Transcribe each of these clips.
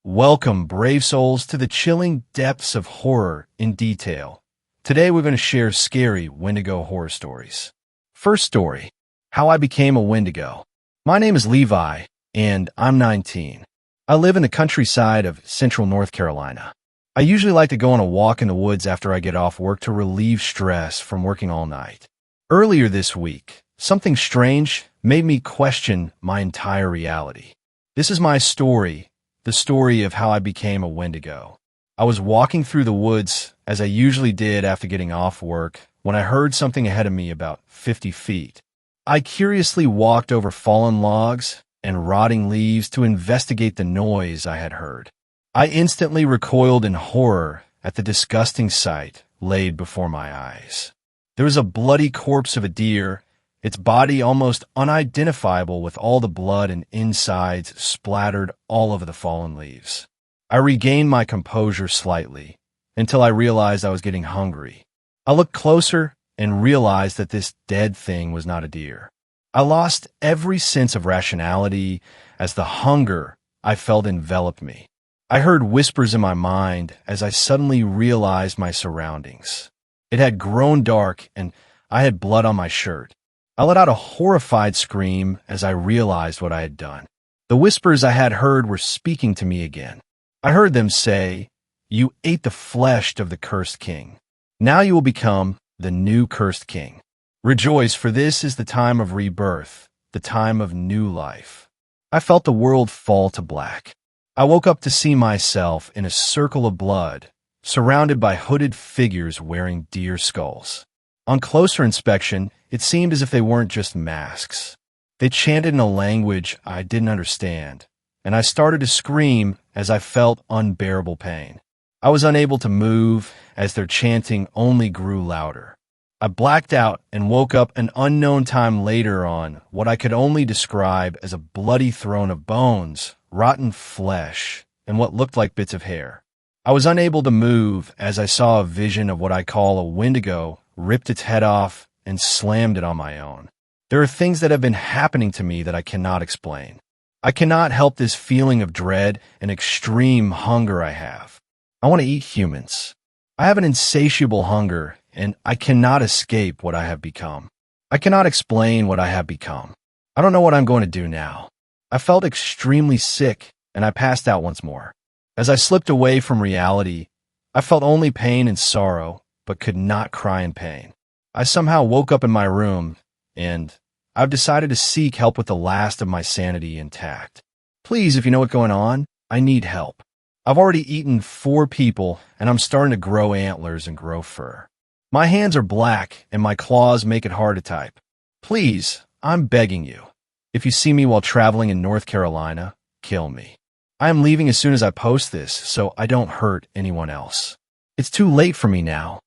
Welcome, brave souls, to the chilling depths of horror in detail. Today we're going to share scary Wendigo horror stories. First story, how I became a Wendigo. My name is Levi, and I'm 19. I live in the countryside of central North Carolina. I usually like to go on a walk in the woods after I get off work to relieve stress from working all night. Earlier this week, something strange made me question my entire reality. This is my story. The story of how I became a Wendigo. I was walking through the woods, as I usually did after getting off work, when I heard something ahead of me about 50 feet. I curiously walked over fallen logs and rotting leaves to investigate the noise I had heard. I instantly recoiled in horror at the disgusting sight laid before my eyes. There was a bloody corpse of a deer, its body almost unidentifiable with all the blood and insides splattered all over the fallen leaves. I regained my composure slightly until I realized I was getting hungry. I looked closer and realized that this dead thing was not a deer. I lost every sense of rationality as the hunger I felt enveloped me. I heard whispers in my mind as I suddenly realized my surroundings. It had grown dark and I had blood on my shirt. I let out a horrified scream as I realized what I had done. The whispers I had heard were speaking to me again. I heard them say, "You ate the flesh of the cursed king. Now you will become the new cursed king. Rejoice, for this is the time of rebirth, the time of new life." I felt the world fall to black. I woke up to see myself in a circle of blood, surrounded by hooded figures wearing deer skulls. On closer inspection, it seemed as if they weren't just masks. They chanted in a language I didn't understand, and I started to scream as I felt unbearable pain. I was unable to move as their chanting only grew louder. I blacked out and woke up an unknown time later on what I could only describe as a bloody throne of bones, rotten flesh, and what looked like bits of hair. I was unable to move as I saw a vision of what I call a Wendigo ripped its head off and slammed it on my own. There are things that have been happening to me that I cannot explain. I cannot help this feeling of dread and extreme hunger I have. I want to eat humans. I have an insatiable hunger, and I cannot escape what I have become. I cannot explain what I have become. I don't know what I'm going to do now. I felt extremely sick, and I passed out once more. As I slipped away from reality, I felt only pain and sorrow, but could not cry in pain. I somehow woke up in my room, and I've decided to seek help with the last of my sanity intact. Please, if you know what's going on, I need help. I've already eaten 4 people, and I'm starting to grow antlers and grow fur. My hands are black, and my claws make it hard to type. Please, I'm begging you. If you see me while traveling in North Carolina, kill me. I am leaving as soon as I post this, so I don't hurt anyone else. It's too late for me now.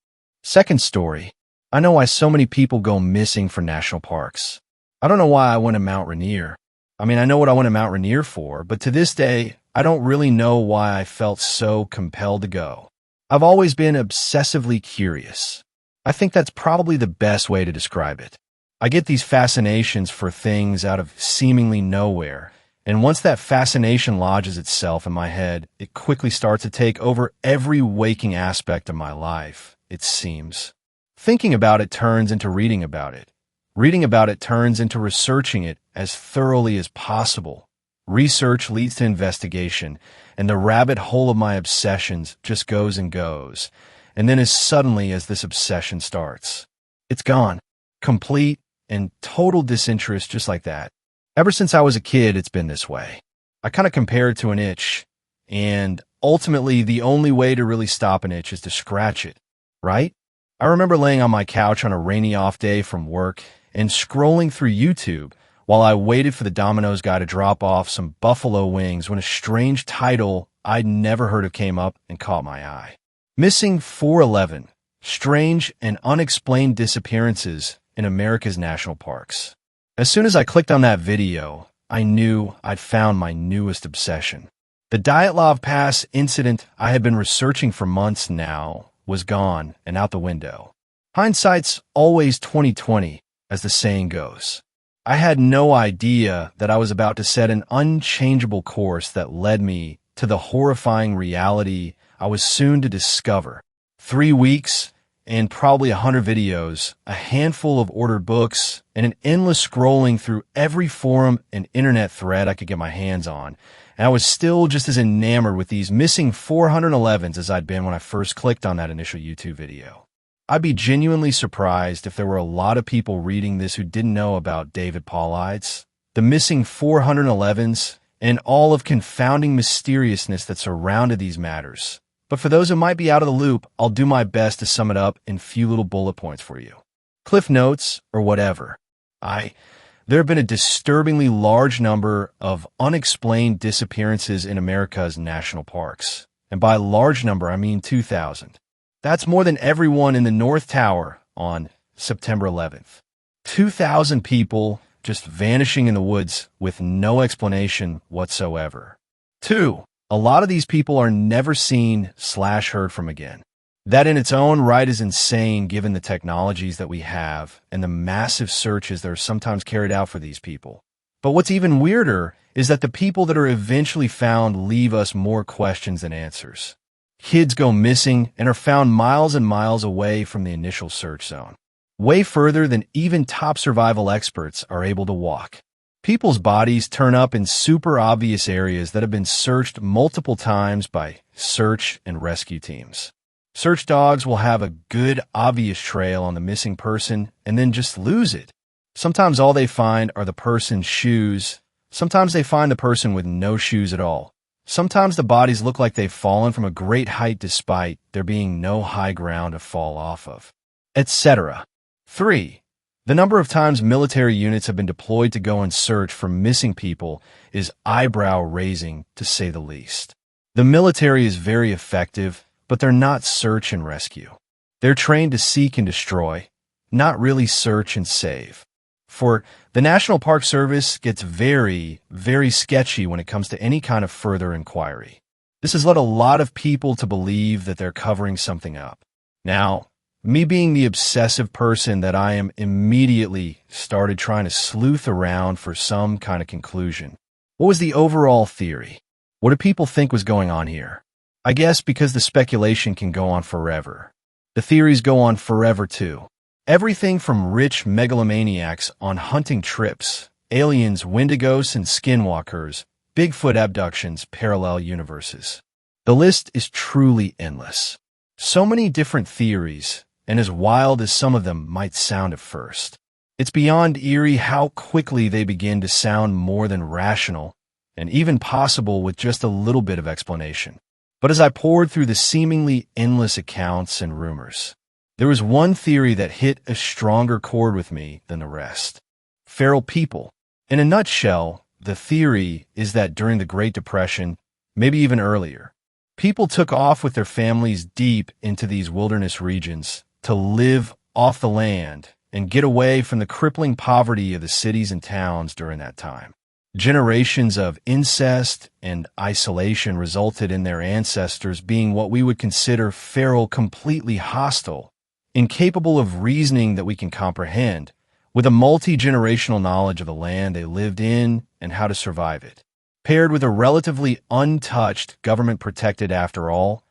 Second story. I know why so many people go missing for national parks. I don't know why I went to Mount Rainier. I know what I went to Mount Rainier for, but to this day, I don't really know why I felt so compelled to go. I've always been obsessively curious. I think that's probably the best way to describe it. I get these fascinations for things out of seemingly nowhere, and once that fascination lodges itself in my head, it quickly starts to take over every waking aspect of my life, it seems. Thinking about it turns into reading about it. Reading about it turns into researching it as thoroughly as possible. Research leads to investigation, and the rabbit hole of my obsessions just goes and goes. And then as suddenly as this obsession starts, it's gone. Complete and total disinterest just like that. Ever since I was a kid, it's been this way. I kind of compare it to an itch, and ultimately the only way to really stop an itch is to scratch it, right? I remember laying on my couch on a rainy off day from work and scrolling through YouTube while I waited for the Domino's guy to drop off some buffalo wings when a strange title I'd never heard of came up and caught my eye. Missing 411, Strange and Unexplained Disappearances in America's National Parks. As soon as I clicked on that video, I knew I'd found my newest obsession. The Dyatlov Pass incident I had been researching for months now was gone and out the window. Hindsight's always 20/20, as the saying goes. I had no idea that I was about to set an unchangeable course that led me to the horrifying reality I was soon to discover. 3 weeks and probably 100 videos, a handful of ordered books, and an endless scrolling through every forum and internet thread I could get my hands on. And I was still just as enamored with these missing 411s as I'd been when I first clicked on that initial YouTube video. I'd be genuinely surprised if there were a lot of people reading this who didn't know about David Paulides, the missing 411s, and all of confounding mysteriousness that surrounded these matters. But for those who might be out of the loop, I'll do my best to sum it up in a few little bullet points for you. Cliff notes, or whatever. There have been a disturbingly large number of unexplained disappearances in America's national parks. And by large number, I mean 2,000. That's more than everyone in the North Tower on September 11th. 2,000 people just vanishing in the woods with no explanation whatsoever. 2. A lot of these people are never seen/heard from again. That in its own right is insane given the technologies that we have and the massive searches that are sometimes carried out for these people. But what's even weirder is that the people that are eventually found leave us more questions than answers. Kids go missing and are found miles and miles away from the initial search zone, way further than even top survival experts are able to walk. People's bodies turn up in super obvious areas that have been searched multiple times by search and rescue teams. Search dogs will have a good, obvious trail on the missing person and then just lose it. Sometimes all they find are the person's shoes. Sometimes they find the person with no shoes at all. Sometimes the bodies look like they've fallen from a great height despite there being no high ground to fall off of, etc. 3. The number of times military units have been deployed to go and search for missing people is eyebrow-raising, to say the least. The military is very effective, but they're not search and rescue. They're trained to seek and destroy, not really search and save. For the National Park Service gets very, very sketchy when it comes to any kind of further inquiry. This has led a lot of people to believe that they're covering something up. Now, me being the obsessive person that I am, immediately started trying to sleuth around for some kind of conclusion. What was the overall theory? What do people think was going on here? I guess because the speculation can go on forever. The theories go on forever too. Everything from rich megalomaniacs on hunting trips, aliens, wendigos, and skinwalkers, Bigfoot abductions, parallel universes. The list is truly endless. So many different theories, and as wild as some of them might sound at first. It's beyond eerie how quickly they begin to sound more than rational, and even possible with just a little bit of explanation. But as I poured through the seemingly endless accounts and rumors, there was one theory that hit a stronger chord with me than the rest. Feral people. In a nutshell, the theory is that during the Great Depression, maybe even earlier, people took off with their families deep into these wilderness regions to live off the land and get away from the crippling poverty of the cities and towns during that time. Generations of incest and isolation resulted in their ancestors being what we would consider feral, completely hostile, incapable of reasoning that we can comprehend, with a multi-generational knowledge of the land they lived in and how to survive it, paired with a relatively untouched, government-protected, after all,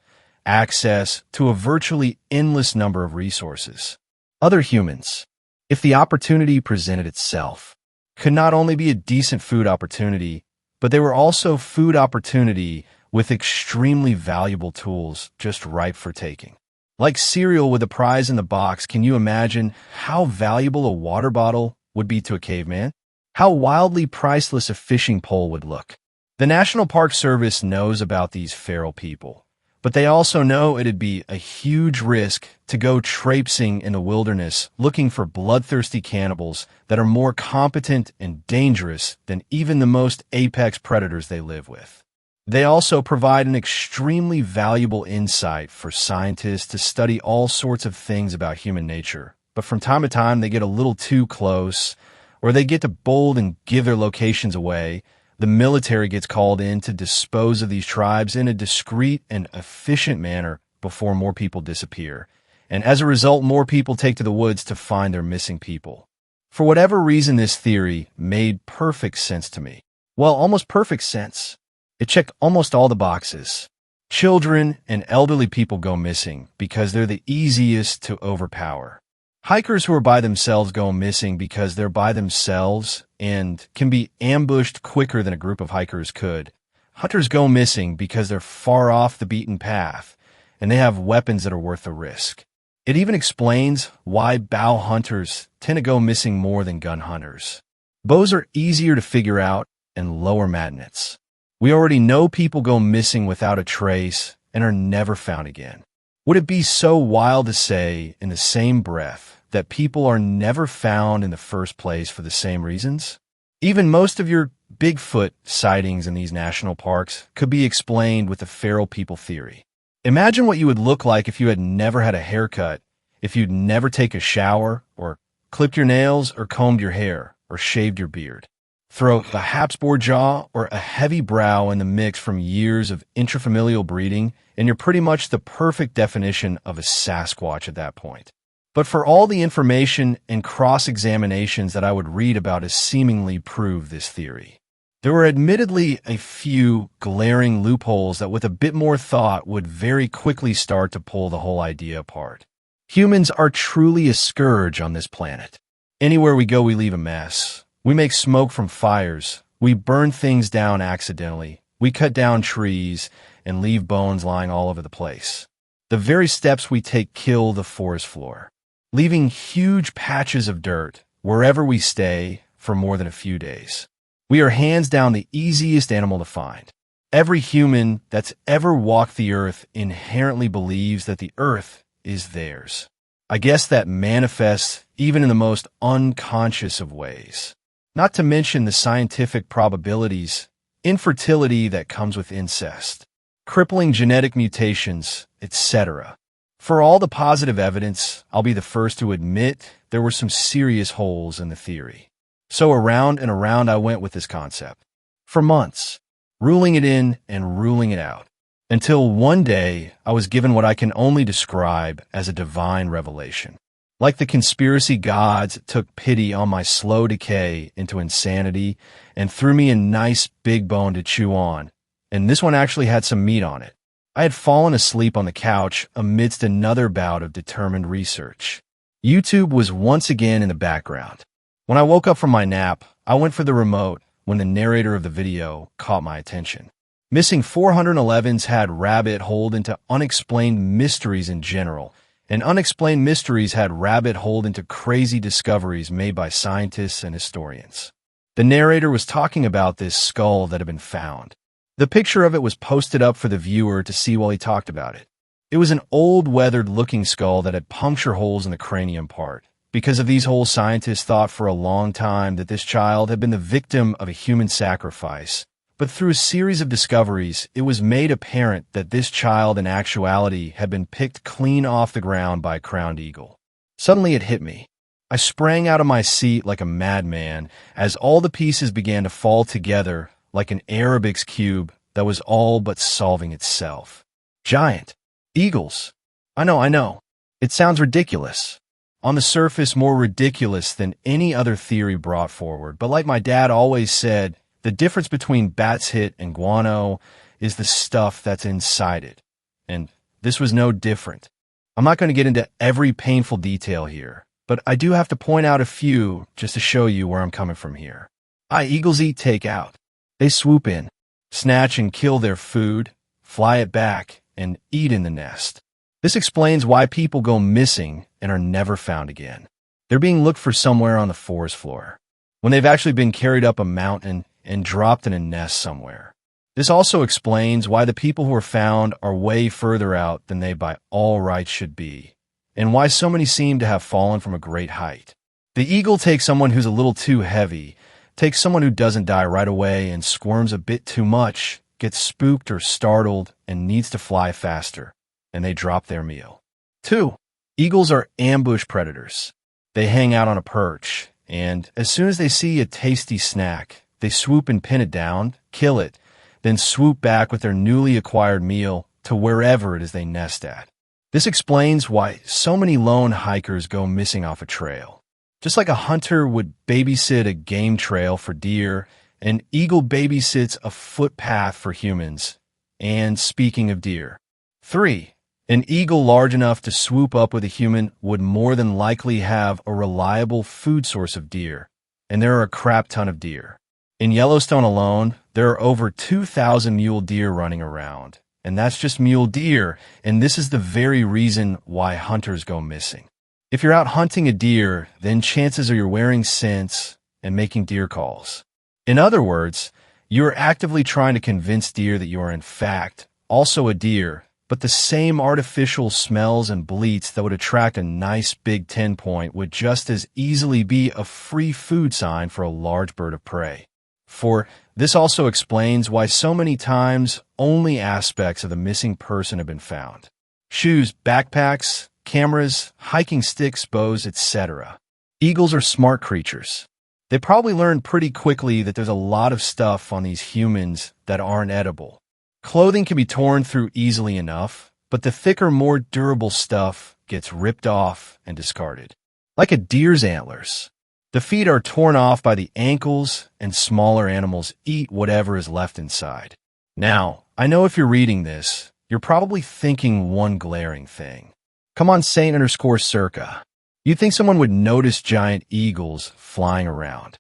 access to a virtually endless number of resources. Other humans, if the opportunity presented itself, could not only be a decent food opportunity, but they were also food opportunity with extremely valuable tools just ripe for taking. Like cereal with a prize in the box, can you imagine how valuable a water bottle would be to a caveman? How wildly priceless a fishing pole would look. The National Park Service knows about these feral people, but they also know it'd be a huge risk to go traipsing in the wilderness looking for bloodthirsty cannibals that are more competent and dangerous than even the most apex predators they live with. They also provide an extremely valuable insight for scientists to study all sorts of things about human nature, but from time to time they get a little too close, or they get too bold and give their locations away. The military gets called in to dispose of these tribes in a discreet and efficient manner before more people disappear. And as a result, more people take to the woods to find their missing people. For whatever reason, this theory made perfect sense to me. Well, almost perfect sense. It checked almost all the boxes. Children and elderly people go missing because they're the easiest to overpower. Hikers who are by themselves go missing because they're by themselves and can be ambushed quicker than a group of hikers could. Hunters go missing because they're far off the beaten path and they have weapons that are worth the risk. It even explains why bow hunters tend to go missing more than gun hunters. Bows are easier to figure out and lower maintenance. We already know people go missing without a trace and are never found again. Would it be so wild to say in the same breath that people are never found in the first place for the same reasons? Even most of your Bigfoot sightings in these national parks could be explained with the feral people theory. Imagine what you would look like if you had never had a haircut, if you'd never take a shower, or clipped your nails, or combed your hair, or shaved your beard. Throw a Habsbourg jaw or a heavy brow in the mix from years of intrafamilial breeding, and you're pretty much the perfect definition of a Sasquatch at that point. But for all the information and cross-examinations that I would read about to seemingly prove this theory, there were admittedly a few glaring loopholes that with a bit more thought would very quickly start to pull the whole idea apart. Humans are truly a scourge on this planet. Anywhere we go, we leave a mess. We make smoke from fires. We burn things down accidentally. We cut down trees and leave bones lying all over the place. The very steps we take kill the forest floor, leaving huge patches of dirt wherever we stay for more than a few days. We are hands down the easiest animal to find. Every human that's ever walked the earth inherently believes that the earth is theirs. I guess that manifests even in the most unconscious of ways. Not to mention the scientific probabilities, infertility that comes with incest, crippling genetic mutations, etc. For all the positive evidence, I'll be the first to admit there were some serious holes in the theory. So around and around I went with this concept. For months, ruling it in and ruling it out. Until one day, I was given what I can only describe as a divine revelation. Like the conspiracy gods took pity on my slow decay into insanity and threw me a nice big bone to chew on, and this one actually had some meat on it. I had fallen asleep on the couch amidst another bout of determined research. YouTube was once again in the background. When I woke up from my nap, I went for the remote when the narrator of the video caught my attention. Missing 411s had rabbit holed into unexplained mysteries in general, and unexplained mysteries had rabbit holed into crazy discoveries made by scientists and historians. The narrator was talking about this skull that had been found. The picture of it was posted up for the viewer to see while he talked about it. It was an old, weathered-looking skull that had puncture holes in the cranium part. Because of these holes, scientists thought for a long time that this child had been the victim of a human sacrifice. But through a series of discoveries, it was made apparent that this child in actuality had been picked clean off the ground by a crowned eagle. Suddenly it hit me. I sprang out of my seat like a madman as all the pieces began to fall together like an Arabic's cube that was all but solving itself. Giant. Eagles. I know. It sounds ridiculous. On the surface, more ridiculous than any other theory brought forward. But like my dad always said, the difference between bat's hit and guano is the stuff that's inside it. And this was no different. I'm not going to get into every painful detail here, but I do have to point out a few just to show you where I'm coming from here. Eagles eat takeout. They swoop in, snatch and kill their food, fly it back, and eat in the nest. This explains why people go missing and are never found again. They're being looked for somewhere on the forest floor, when they've actually been carried up a mountain and dropped in a nest somewhere. This also explains why the people who are found are way further out than they by all rights should be, and why so many seem to have fallen from a great height. The eagle takes someone who's a little too heavy, takes someone who doesn't die right away and squirms a bit too much, gets spooked or startled, and needs to fly faster, and they drop their meal. 2. Eagles are ambush predators. They hang out on a perch, and as soon as they see a tasty snack, they swoop and pin it down, kill it, then swoop back with their newly acquired meal to wherever it is they nest at. This explains why so many lone hikers go missing off a trail. Just like a hunter would babysit a game trail for deer An eagle babysits a footpath for humans. And speaking of deer. 3. An eagle large enough to swoop up with a human would more than likely have a reliable food source of deer. And there are a crap ton of deer. In Yellowstone alone, there are over 2,000 mule deer running around. And that's just mule deer, and this is the very reason why hunters go missing. If you're out hunting a deer, then chances are you're wearing scents and making deer calls. In other words, you are actively trying to convince deer that you are in fact also a deer, but the same artificial smells and bleats that would attract a nice big 10-point would just as easily be a free food sign for a large bird of prey. For this also explains why so many times only aspects of the missing person have been found. Shoes, backpacks, cameras, hiking sticks, bows, etc. Eagles are smart creatures. They probably learned pretty quickly that there's a lot of stuff on these humans that aren't edible. Clothing can be torn through easily enough, but the thicker, more durable stuff gets ripped off and discarded. Like a deer's antlers. The feet are torn off by the ankles, and smaller animals eat whatever is left inside. Now, I know if you're reading this, you're probably thinking one glaring thing. Come on, Saint_Circa. You'd think someone would notice giant eagles flying around.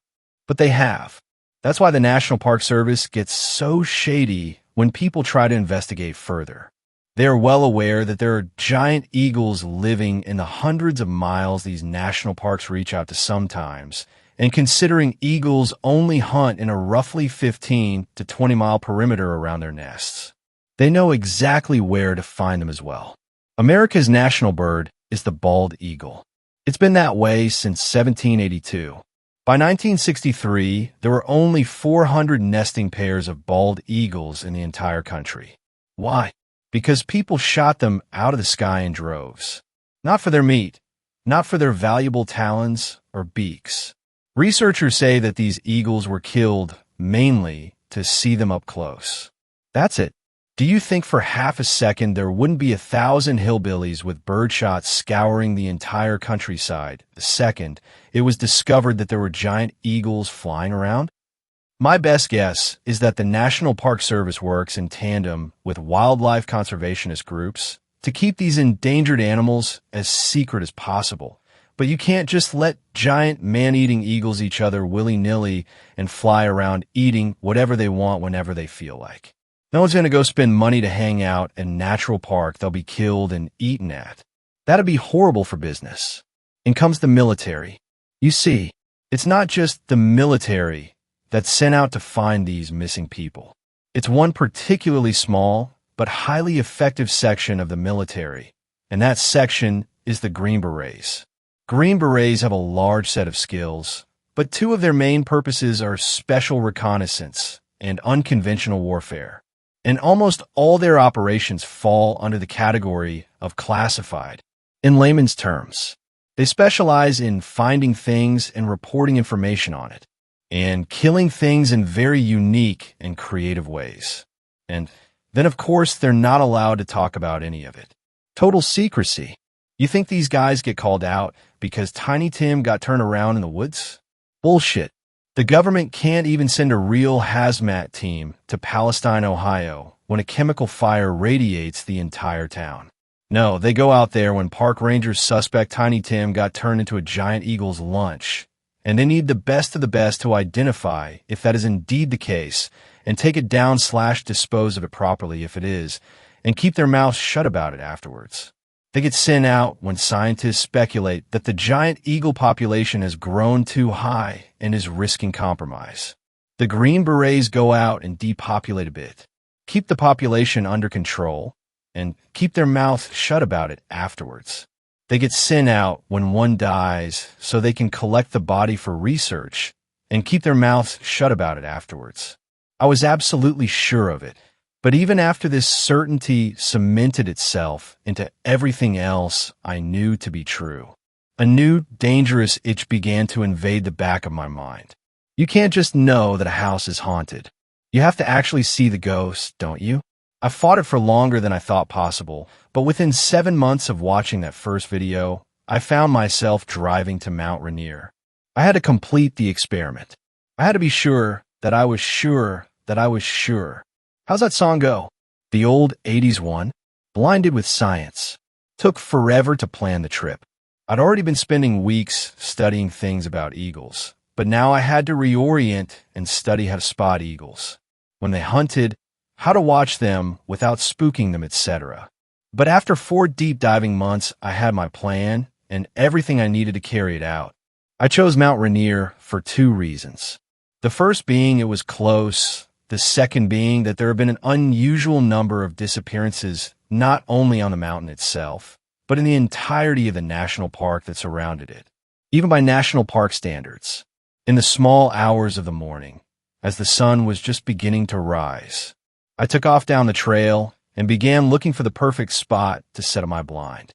But they have. That's why the National Park Service gets so shady when people try to investigate further. They are well aware that there are giant eagles living in the hundreds of miles these national parks reach out to sometimes, and considering eagles only hunt in a roughly 15 to 20 mile perimeter around their nests, they know exactly where to find them as well. America's national bird is the bald eagle. It's been that way since 1782. By 1963, there were only 400 nesting pairs of bald eagles in the entire country. Why? Because people shot them out of the sky in droves. Not for their meat, not for their valuable talons or beaks. Researchers say that these eagles were killed mainly to see them up close. That's it. Do you think for half a second there wouldn't be 1,000 hillbillies with birdshot scouring the entire countryside the second it was discovered that there were giant eagles flying around? My best guess is that the National Park Service works in tandem with wildlife conservationist groups to keep these endangered animals as secret as possible. But you can't just let giant man-eating eagles each other willy-nilly and fly around eating whatever they want whenever they feel like. No one's going to go spend money to hang out in a natural park they'll be killed and eaten at. That'd be horrible for business. In comes the military. You see, it's not just the military that's sent out to find these missing people. It's one particularly small but highly effective section of the military, and that section is the Green Berets. Green Berets have a large set of skills, but two of their main purposes are special reconnaissance and unconventional warfare. And almost all their operations fall under the category of classified. In layman's terms, they specialize in finding things and reporting information on it, and killing things in very unique and creative ways. And then, of course, they're not allowed to talk about any of it. Total secrecy. You think these guys get called out because Tiny Tim got turned around in the woods? Bullshit. The government can't even send a real hazmat team to Palestine, Ohio, when a chemical fire radiates the entire town. No, they go out there when park rangers suspect Tiny Tim got turned into a giant eagle's lunch, and they need the best of the best to identify if that is indeed the case, and take it down/dispose of it properly if it is, and keep their mouths shut about it afterwards. They get sent out when scientists speculate that the giant eagle population has grown too high and is risking compromise. The Green Berets go out and depopulate a bit, keep the population under control, and keep their mouth shut about it afterwards. They get sent out when one dies so they can collect the body for research and keep their mouths shut about it afterwards. I was absolutely sure of it. But even after this certainty cemented itself into everything else I knew to be true, a new, dangerous itch began to invade the back of my mind. You can't just know that a house is haunted. You have to actually see the ghost, don't you? I fought it for longer than I thought possible, but within 7 months of watching that first video, I found myself driving to Mount Rainier. I had to complete the experiment. I had to be sure that I was sure, that I was sure. How's that song go? The old 80s one? Blinded with science. Took forever to plan the trip. I'd already been spending weeks studying things about eagles, but now I had to reorient and study how to spot eagles, when they hunted, how to watch them without spooking them, etc. But after 4 deep diving months, I had my plan and everything I needed to carry it out. I chose Mount Rainier for 2 reasons. The first being it was close, the second being that there have been an unusual number of disappearances not only on the mountain itself, but in the entirety of the national park that surrounded it, even by national park standards. In the small hours of the morning, as the sun was just beginning to rise, I took off down the trail and began looking for the perfect spot to set up my blind.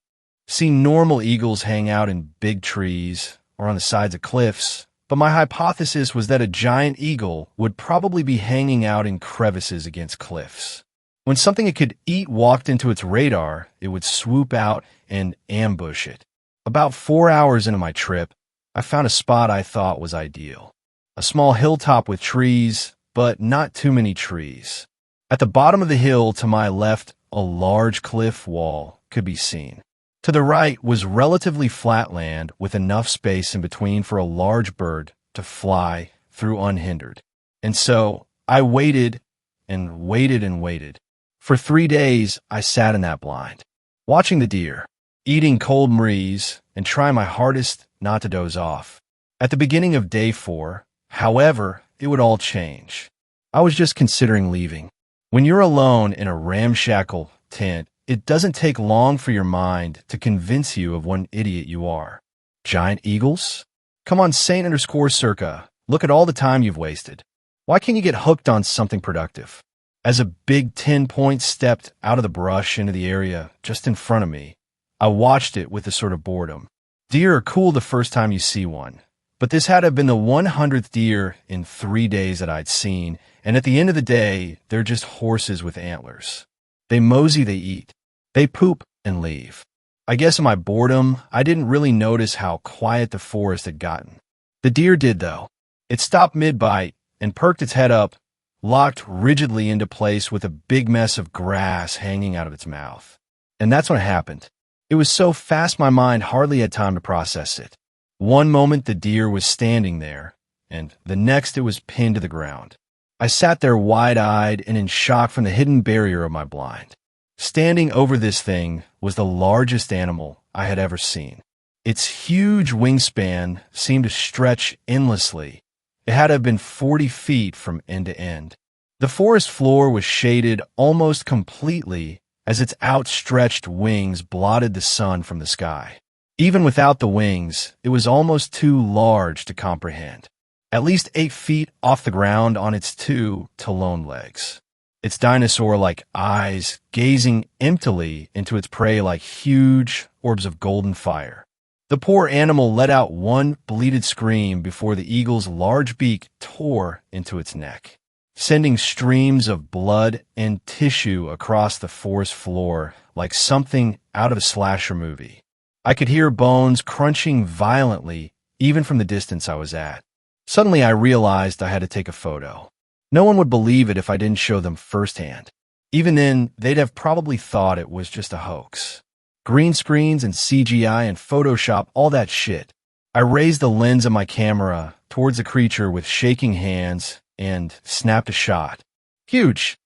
Seen normal eagles hang out in big trees or on the sides of cliffs, but my hypothesis was that a giant eagle would probably be hanging out in crevices against cliffs. When something it could eat walked into its radar, it would swoop out and ambush it. About 4 hours into my trip, I found a spot I thought was ideal. A small hilltop with trees, but not too many trees. At the bottom of the hill to my left, a large cliff wall could be seen. To the right was relatively flat land with enough space in between for a large bird to fly through unhindered. And so I waited and waited and waited. For 3 days, I sat in that blind, watching the deer, eating cold maize, and trying my hardest not to doze off. At the beginning of day 4, however, it would all change. I was just considering leaving. When you're alone in a ramshackle tent, it doesn't take long for your mind to convince you of what an idiot you are. Giant eagles? Come on, Saint_Circa. Look at all the time you've wasted. Why can't you get hooked on something productive? As a big 10-point stepped out of the brush into the area just in front of me, I watched it with a sort of boredom. Deer are cool the first time you see one, but this had to have been the 100th deer in 3 days that I'd seen, and at the end of the day, they're just horses with antlers. They mosey, they eat. They poop and leave. I guess in my boredom, I didn't really notice how quiet the forest had gotten. The deer did, though. It stopped mid-bite and perked its head up, locked rigidly into place with a big mess of grass hanging out of its mouth. And that's what happened. It was so fast my mind hardly had time to process it. One moment the deer was standing there, and the next it was pinned to the ground. I sat there wide-eyed and in shock from the hidden barrier of my blind. Standing over this thing was the largest animal I had ever seen. Its huge wingspan seemed to stretch endlessly. It had to have been 40 feet from end to end. The forest floor was shaded almost completely as its outstretched wings blotted the sun from the sky. Even without the wings, it was almost too large to comprehend. At least 8 feet off the ground on its 2 lone legs. Its dinosaur-like eyes gazing emptily into its prey like huge orbs of golden fire. The poor animal let out one bleated scream before the eagle's large beak tore into its neck, sending streams of blood and tissue across the forest floor like something out of a slasher movie. I could hear bones crunching violently even from the distance I was at. Suddenly I realized I had to take a photo. No one would believe it if I didn't show them firsthand. Even then, they'd have probably thought it was just a hoax. Green screens and CGI and Photoshop, all that shit. I raised the lens of my camera towards the creature with shaking hands and snapped a shot. Huge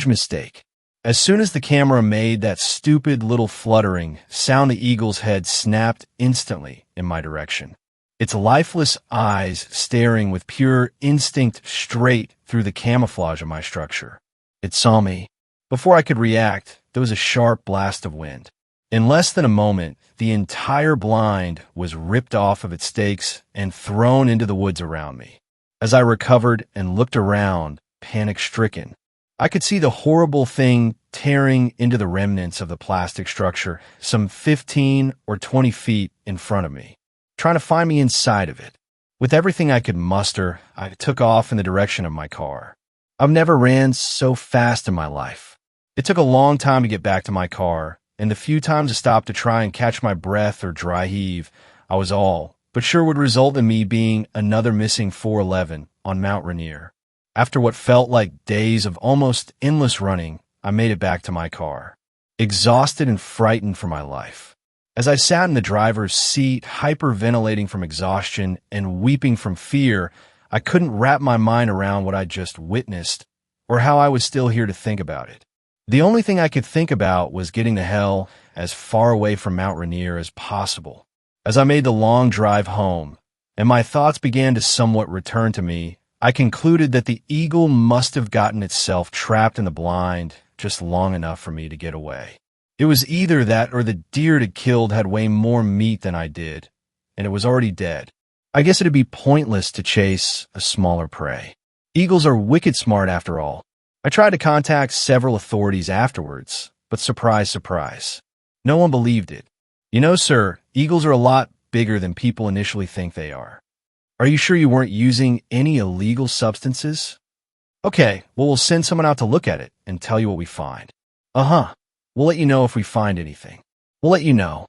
mistake. As soon as the camera made that stupid little fluttering sound, the eagle's head snapped instantly in my direction. Its lifeless eyes staring with pure instinct straight through the camouflage of my structure. It saw me. Before I could react, there was a sharp blast of wind. In less than a moment, the entire blind was ripped off of its stakes and thrown into the woods around me. As I recovered and looked around, panic-stricken, I could see the horrible thing tearing into the remnants of the plastic structure some 15 or 20 feet in front of me, trying to find me inside of it. With everything I could muster, I took off in the direction of my car. I've never ran so fast in my life. It took a long time to get back to my car, and the few times I stopped to try and catch my breath or dry heave, I was all but sure would result in me being another missing 411 on Mount Rainier. After what felt like days of almost endless running, I made it back to my car, exhausted and frightened for my life. As I sat in the driver's seat, hyperventilating from exhaustion and weeping from fear, I couldn't wrap my mind around what I'd just witnessed or how I was still here to think about it. The only thing I could think about was getting to hell as far away from Mount Rainier as possible. As I made the long drive home, and my thoughts began to somewhat return to me, I concluded that the eagle must have gotten itself trapped in the blind just long enough for me to get away. It was either that or the deer it killed had way more meat than I did, and it was already dead. I guess it'd be pointless to chase a smaller prey. Eagles are wicked smart after all. I tried to contact several authorities afterwards, but surprise, surprise, no one believed it. You know, sir, eagles are a lot bigger than people initially think they are. Are you sure you weren't using any illegal substances? Okay, well, we'll send someone out to look at it and tell you what we find. Uh-huh. We'll let you know if we find anything. We'll let you know.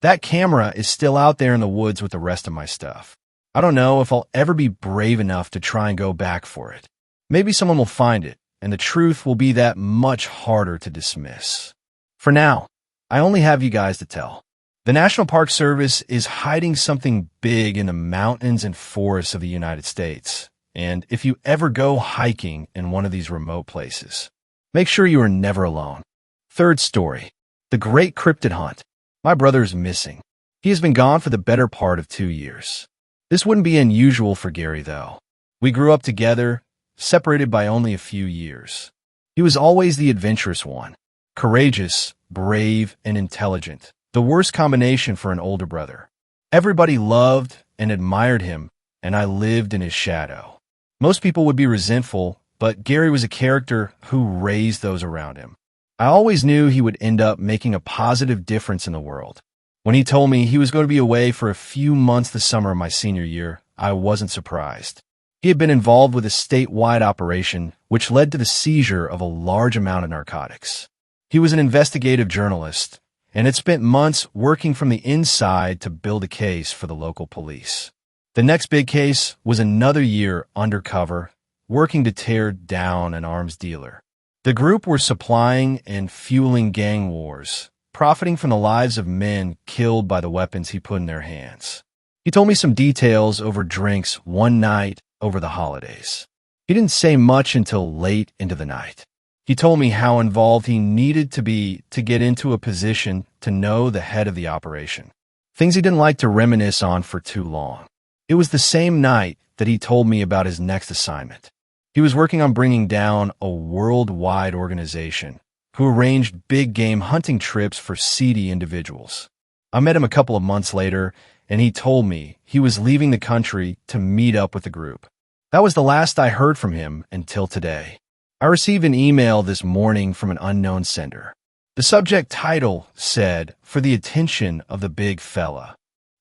That camera is still out there in the woods with the rest of my stuff. I don't know if I'll ever be brave enough to try and go back for it. Maybe someone will find it, and the truth will be that much harder to dismiss. For now, I only have you guys to tell. The National Park Service is hiding something big in the mountains and forests of the United States. And if you ever go hiking in one of these remote places, make sure you are never alone. Third story, the Great Cryptid Hunt. My brother is missing. He has been gone for the better part of 2 years. This wouldn't be unusual for Gary, though. We grew up together, separated by only a few years. He was always the adventurous one, courageous, brave, and intelligent. The worst combination for an older brother. Everybody loved and admired him, and I lived in his shadow. Most people would be resentful, but Gary was a character who raised those around him. I always knew he would end up making a positive difference in the world. When he told me he was going to be away for a few months the summer of my senior year, I wasn't surprised. He had been involved with a statewide operation which led to the seizure of a large amount of narcotics. He was an investigative journalist and had spent months working from the inside to build a case for the local police. The next big case was another year undercover, working to tear down an arms dealer. The group were supplying and fueling gang wars, profiting from the lives of men killed by the weapons he put in their hands. He told me some details over drinks one night over the holidays. He didn't say much until late into the night. He told me how involved he needed to be to get into a position to know the head of the operation. Things he didn't like to reminisce on for too long. It was the same night that he told me about his next assignment. He was working on bringing down a worldwide organization who arranged big game hunting trips for seedy individuals. I met him a couple of months later, and he told me he was leaving the country to meet up with the group. That was the last I heard from him until today. I received an email this morning from an unknown sender. The subject title said, "For the attention of the big fella."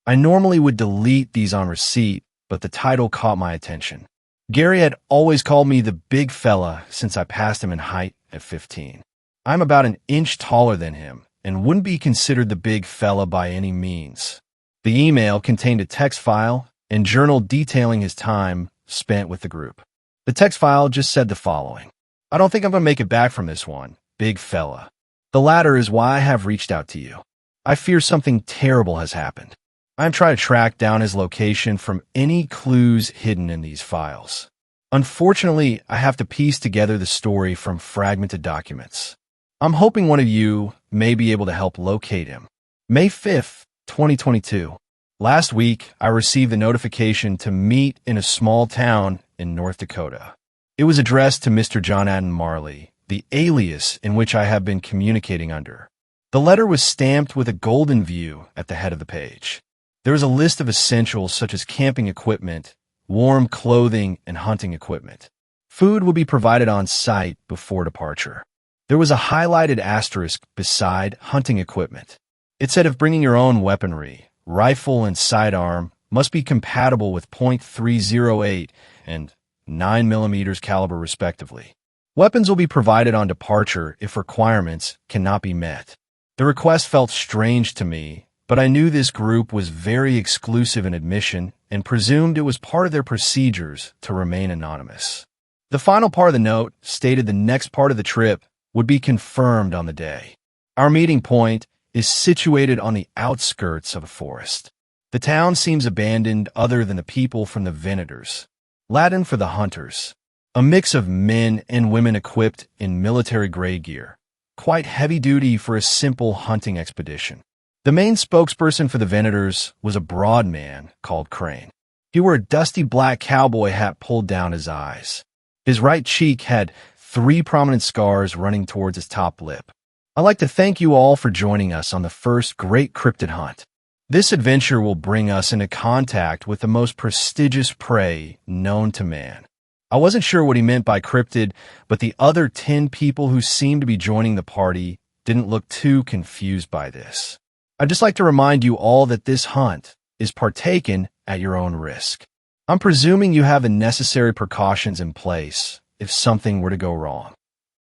I normally would delete these on receipt, but the title caught my attention. Gary had always called me the big fella since I passed him in height at 15. I'm about an inch taller than him and wouldn't be considered the big fella by any means. The email contained a text file and journal detailing his time spent with the group. The text file just said the following: "I don't think I'm going to make it back from this one, big fella. The latter is why I have reached out to you. I fear something terrible has happened. I'm trying to track down his location from any clues hidden in these files. Unfortunately, I have to piece together the story from fragmented documents. I'm hoping one of you may be able to help locate him." May 5th, 2022. Last week, I received the notification to meet in a small town in North Dakota. It was addressed to Mr. John Adden Marley, the alias in which I have been communicating under. The letter was stamped with a golden view at the head of the page. There was a list of essentials such as camping equipment, warm clothing, and hunting equipment. Food would be provided on site before departure. There was a highlighted asterisk beside hunting equipment. It said if bringing your own weaponry, rifle and sidearm must be compatible with .308 and 9mm caliber respectively. Weapons will be provided on departure if requirements cannot be met. The request felt strange to me, but I knew this group was very exclusive in admission and presumed it was part of their procedures to remain anonymous. The final part of the note stated the next part of the trip would be confirmed on the day. Our meeting point is situated on the outskirts of a forest. The town seems abandoned other than the people from the Venators, Latin for the hunters, a mix of men and women equipped in military-grade gear, quite heavy-duty for a simple hunting expedition. The main spokesperson for the Venators was a broad man called Crane. He wore a dusty black cowboy hat pulled down his eyes. His right cheek had 3 prominent scars running towards his top lip. I'd like to thank you all for joining us on the first great cryptid hunt. This adventure will bring us into contact with the most prestigious prey known to man. I wasn't sure what he meant by cryptid, but the other 10 people who seemed to be joining the party didn't look too confused by this. I'd just like to remind you all that this hunt is partaken at your own risk. I'm presuming you have the necessary precautions in place if something were to go wrong.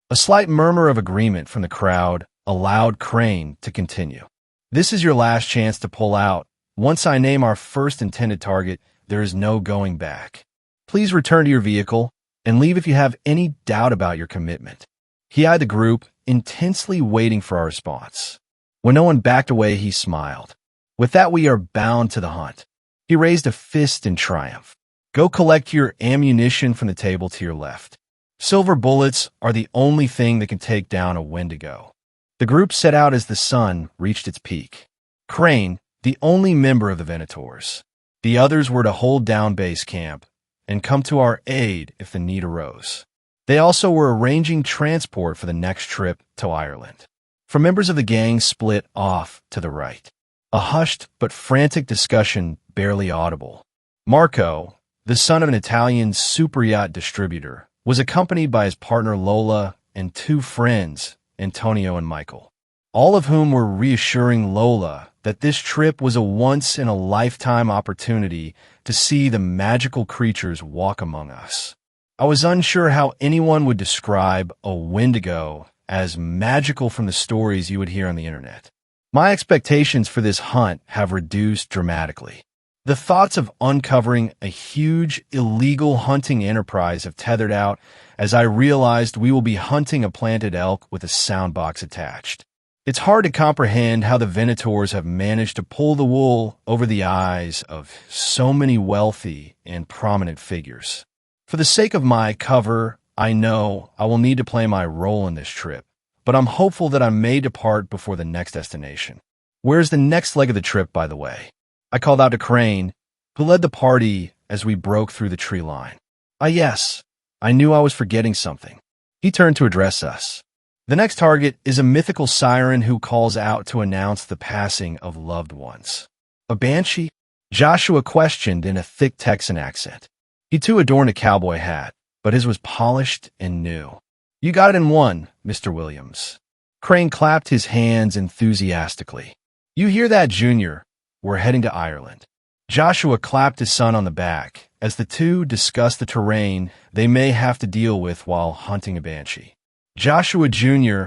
A slight murmur of agreement from the crowd allowed Crane to continue. This is your last chance to pull out. Once I name our first intended target, there is no going back. Please return to your vehicle and leave if you have any doubt about your commitment. He eyed the group, intensely waiting for our response. When no one backed away, he smiled. With that, we are bound to the hunt. He raised a fist in triumph. Go collect your ammunition from the table to your left. Silver bullets are the only thing that can take down a Wendigo. The group set out as the sun reached its peak. Crane, the only member of the Venators. The others were to hold down base camp and come to our aid if the need arose. They also were arranging transport for the next trip to Ireland. For members of the gang split off to the right. A hushed but frantic discussion barely audible. Marco, the son of an Italian superyacht distributor, was accompanied by his partner Lola and 2 friends, Antonio and Michael, all of whom were reassuring Lola that this trip was a once-in-a-lifetime opportunity to see the magical creatures walk among us. I was unsure how anyone would describe a Wendigo as magical from the stories you would hear on the internet. My expectations for this hunt have reduced dramatically. The thoughts of uncovering a huge, illegal hunting enterprise have tethered out as I realized we will be hunting a planted elk with a sound box attached. It's hard to comprehend how the Venators have managed to pull the wool over the eyes of so many wealthy and prominent figures. For the sake of my cover, I know I will need to play my role in this trip, but I'm hopeful that I may depart before the next destination. Where's the next leg of the trip, by the way? I called out to Crane, who led the party as we broke through the tree line. Yes, I knew I was forgetting something. He turned to address us. The next target is a mythical siren who calls out to announce the passing of loved ones. A banshee? Joshua questioned in a thick Texan accent. He too adorned a cowboy hat, but his was polished and new. You got it in one, Mr. Williams. Crane clapped his hands enthusiastically. You hear that, Junior? We're heading to Ireland. Joshua clapped his son on the back as the two discussed the terrain they may have to deal with while hunting a banshee. Joshua Jr.,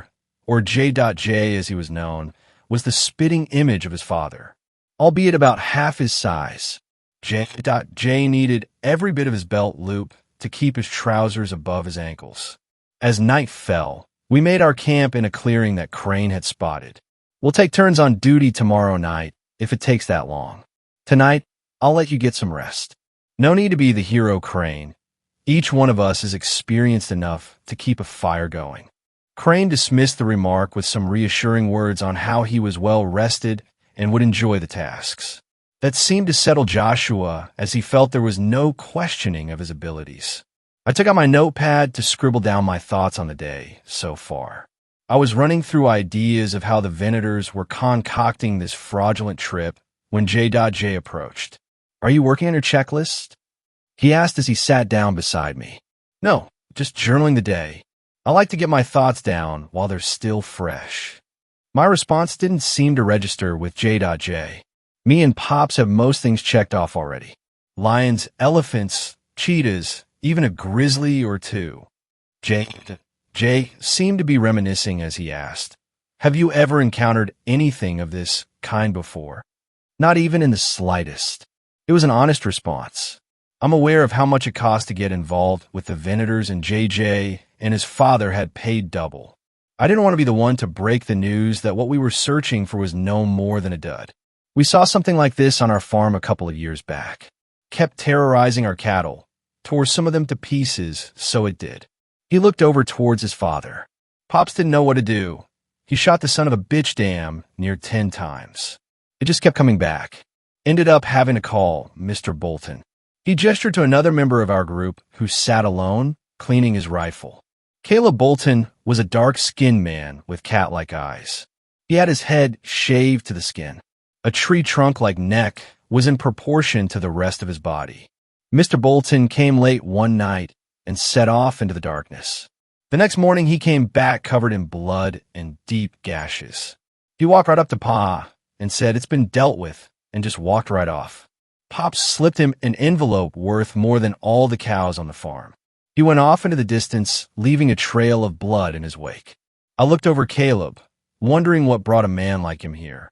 or J.J. as he was known, was the spitting image of his father, albeit about half his size. J.J. needed every bit of his belt loop to keep his trousers above his ankles. As night fell, we made our camp in a clearing that Crane had spotted. We'll take turns on duty tomorrow night, if it takes that long. Tonight, I'll let you get some rest. No need to be the hero, Crane. Each one of us is experienced enough to keep a fire going. Crane dismissed the remark with some reassuring words on how he was well rested and would enjoy the tasks. That seemed to settle Joshua as he felt there was no questioning of his abilities. I took out my notepad to scribble down my thoughts on the day so far. I was running through ideas of how the Venators were concocting this fraudulent trip when J.J. approached. Are you working on your checklist? He asked as he sat down beside me. No, just journaling the day. I like to get my thoughts down while they're still fresh. My response didn't seem to register with J.J. Me and Pops have most things checked off already. Lions, elephants, cheetahs, even a grizzly or 2. Jay seemed to be reminiscing as he asked, have you ever encountered anything of this kind before? Not even in the slightest. It was an honest response. I'm aware of how much it cost to get involved with the Venators, and JJ and his father had paid double. I didn't want to be the one to break the news that what we were searching for was no more than a dud. We saw something like this on our farm a couple of years back. Kept terrorizing our cattle, tore some of them to pieces, so it did. He looked over towards his father. Pops didn't know what to do. He shot the son of a bitch damn near 10 times. It just kept coming back. Ended up having to call Mr. Bolton. He gestured to another member of our group who sat alone, cleaning his rifle. Caleb Bolton was a dark-skinned man with cat-like eyes. He had his head shaved to the skin. A tree trunk-like neck was in proportion to the rest of his body. Mr. Bolton came late one night and set off into the darkness. The next morning he came back covered in blood and deep gashes. He walked right up to Pa and said, "It's been dealt with," and just walked right off. Pop slipped him an envelope worth more than all the cows on the farm. He went off into the distance, leaving a trail of blood in his wake. I looked over Caleb, wondering what brought a man like him here,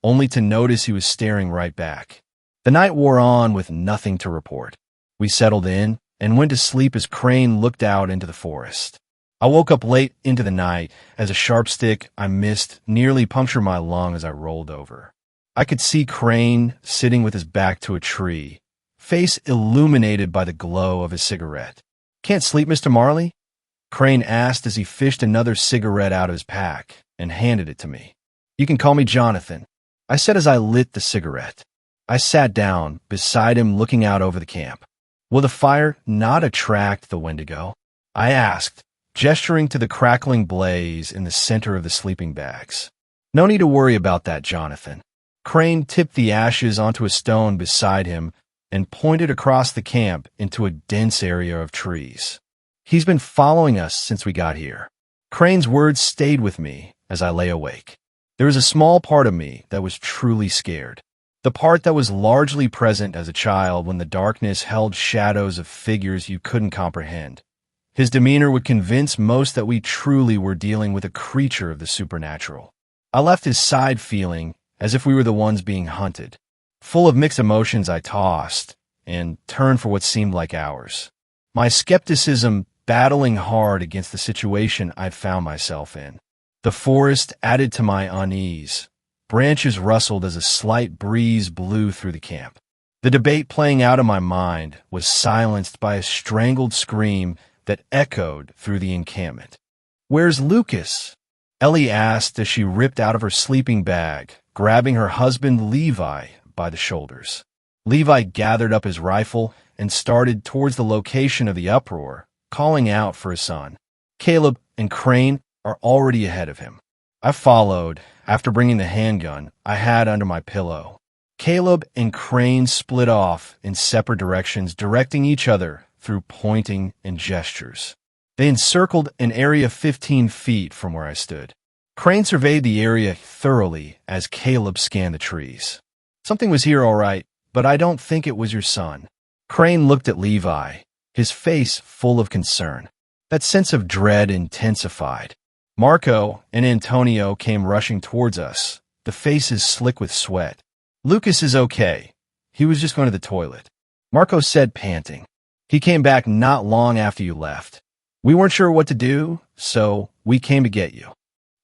only to notice he was staring right back. The night wore on with nothing to report. We settled in and went to sleep as Crane looked out into the forest. I woke up late into the night as a sharp stick I missed nearly punctured my lung as I rolled over. I could see Crane sitting with his back to a tree, face illuminated by the glow of his cigarette. "Can't sleep, Mr. Marley?" Crane asked as he fished another cigarette out of his pack and handed it to me. "You can call me Jonathan," I said as I lit the cigarette. I sat down beside him looking out over the camp. "Will the fire not attract the Wendigo?" I asked, gesturing to the crackling blaze in the center of the sleeping bags. "No need to worry about that, Jonathan." Crane tipped the ashes onto a stone beside him and pointed across the camp into a dense area of trees. "He's been following us since we got here." Crane's words stayed with me as I lay awake. There was a small part of me that was truly scared. The part that was largely present as a child when the darkness held shadows of figures you couldn't comprehend. His demeanor would convince most that we truly were dealing with a creature of the supernatural. I left his side feeling as if we were the ones being hunted. Full of mixed emotions, I tossed and turned for what seemed like hours. My skepticism battling hard against the situation I'd found myself in. The forest added to my unease. Branches rustled as a slight breeze blew through the camp. The debate playing out in my mind was silenced by a strangled scream that echoed through the encampment. "Where's Lucas?" Ellie asked as she ripped out of her sleeping bag, grabbing her husband Levi by the shoulders. Levi gathered up his rifle and started towards the location of the uproar, calling out for his son. Caleb and Crane are already ahead of him. I followed after bringing the handgun I had under my pillow. Caleb and Crane split off in separate directions, directing each other through pointing and gestures. They encircled an area 15 feet from where I stood. Crane surveyed the area thoroughly as Caleb scanned the trees. "Something was here all right, but I don't think it was your son." Crane looked at Levi, his face full of concern. That sense of dread intensified. Marco and Antonio came rushing towards us, the faces slick with sweat. "Lucas is okay. He was just going to the toilet," Marco said, panting. "He came back not long after you left. We weren't sure what to do, so we came to get you,"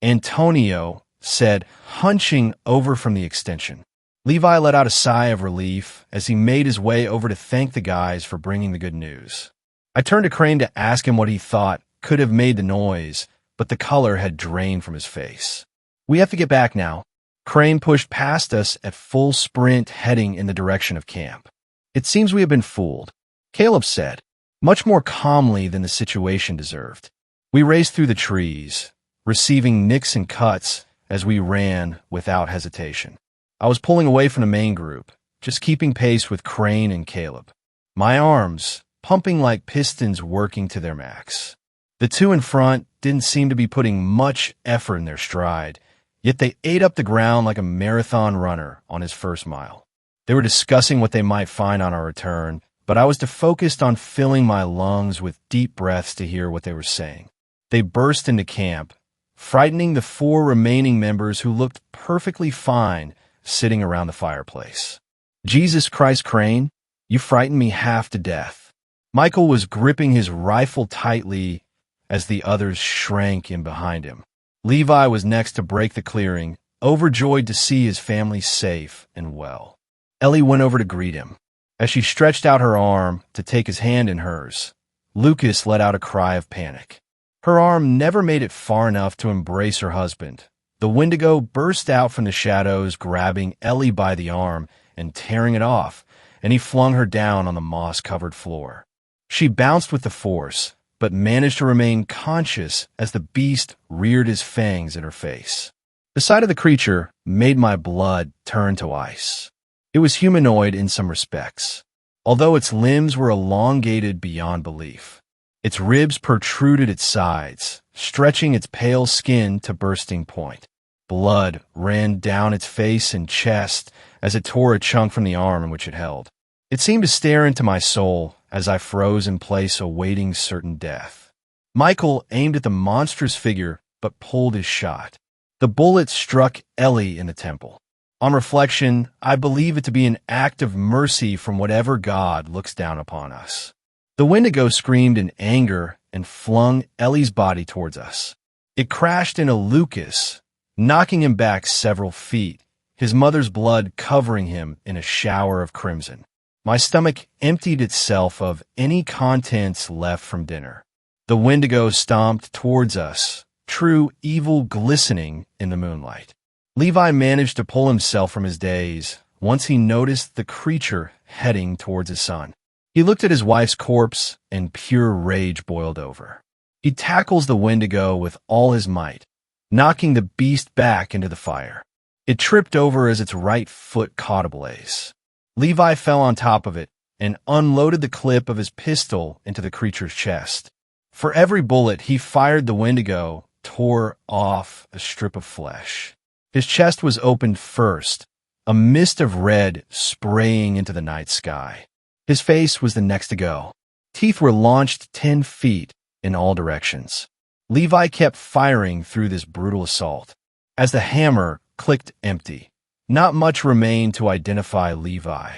Antonio said, hunching over from the extension. Levi let out a sigh of relief as he made his way over to thank the guys for bringing the good news. I turned to Crane to ask him what he thought could have made the noise, but the color had drained from his face. "We have to get back now." Crane pushed past us at full sprint, heading in the direction of camp. "It seems we have been fooled," Caleb said, much more calmly than the situation deserved. We raced through the trees, receiving nicks and cuts as we ran without hesitation. I was pulling away from the main group, just keeping pace with Crane and Caleb. My arms pumping like pistons working to their max. The two in front didn't seem to be putting much effort in their stride, yet they ate up the ground like a marathon runner on his first mile. They were discussing what they might find on our return, but I was focused on filling my lungs with deep breaths to hear what they were saying. They burst into camp, frightening the 4 remaining members who looked perfectly fine sitting around the fireplace. "Jesus Christ, Crane, You frightened me half to death." Michael was gripping his rifle tightly as the others shrank in behind him. Levi was next to break the clearing, overjoyed to see his family safe and well. Ellie went over to greet him. As she stretched out her arm to take his hand in hers, Lucas let out a cry of panic. Her arm never made it far enough to embrace her husband. The Wendigo burst out from the shadows, grabbing Ellie by the arm and tearing it off, and he flung her down on the moss-covered floor. She bounced with the force, but managed to remain conscious as the beast reared his fangs at her face. The sight of the creature made my blood turn to ice. It was humanoid in some respects, although its limbs were elongated beyond belief. Its ribs protruded its sides, stretching its pale skin to bursting point. Blood ran down its face and chest as it tore a chunk from the arm in which it held. It seemed to stare into my soul as I froze in place awaiting certain death. Michael aimed at the monstrous figure but pulled his shot. The bullet struck Ellie in the temple. On reflection, I believe it to be an act of mercy from whatever God looks down upon us. The Wendigo screamed in anger and flung Ellie's body towards us. It crashed into Lucas, knocking him back several feet, his mother's blood covering him in a shower of crimson. My stomach emptied itself of any contents left from dinner. The Wendigo stomped towards us, true evil glistening in the moonlight. Levi managed to pull himself from his daze once he noticed the creature heading towards his son. He looked at his wife's corpse and pure rage boiled over. He tackles the Wendigo with all his might, knocking the beast back into the fire. It tripped over as its right foot caught ablaze. Levi fell on top of it and unloaded the clip of his pistol into the creature's chest. For every bullet he fired, the Wendigo tore off a strip of flesh. His chest was opened first, a mist of red spraying into the night sky. His face was the next to go. Teeth were launched 10 feet in all directions. Levi kept firing through this brutal assault. As the hammer clicked empty, not much remained to identify Levi.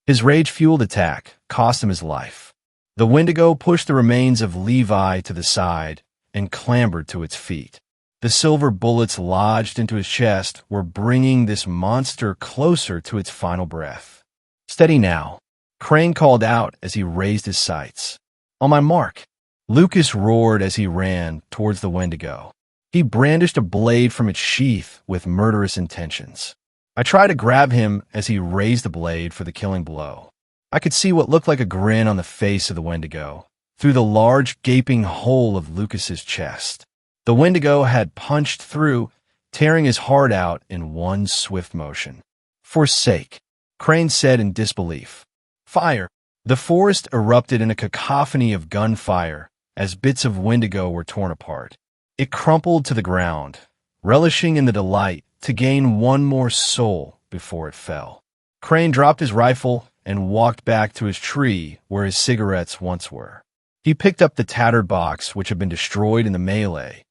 His rage-fueled attack cost him his life. The Wendigo pushed the remains of Levi to the side and clambered to its feet. The silver bullets lodged into his chest were bringing this monster closer to its final breath. "Steady now," Crane called out as he raised his sights. "On my mark." Lucas roared as he ran towards the Wendigo. He brandished a blade from its sheath with murderous intentions. I tried to grab him as he raised the blade for the killing blow. I could see what looked like a grin on the face of the Wendigo through the large gaping hole of Lucas's chest. The Wendigo had punched through, tearing his heart out in one swift motion. "Forsake," Crane said in disbelief. "Fire!" The forest erupted in a cacophony of gunfire as bits of Wendigo were torn apart. It crumpled to the ground, relishing in the delight to gain one more soul before it fell. Crane dropped his rifle and walked back to his tree where his cigarettes once were. He picked up the tattered box which had been destroyed in the melee.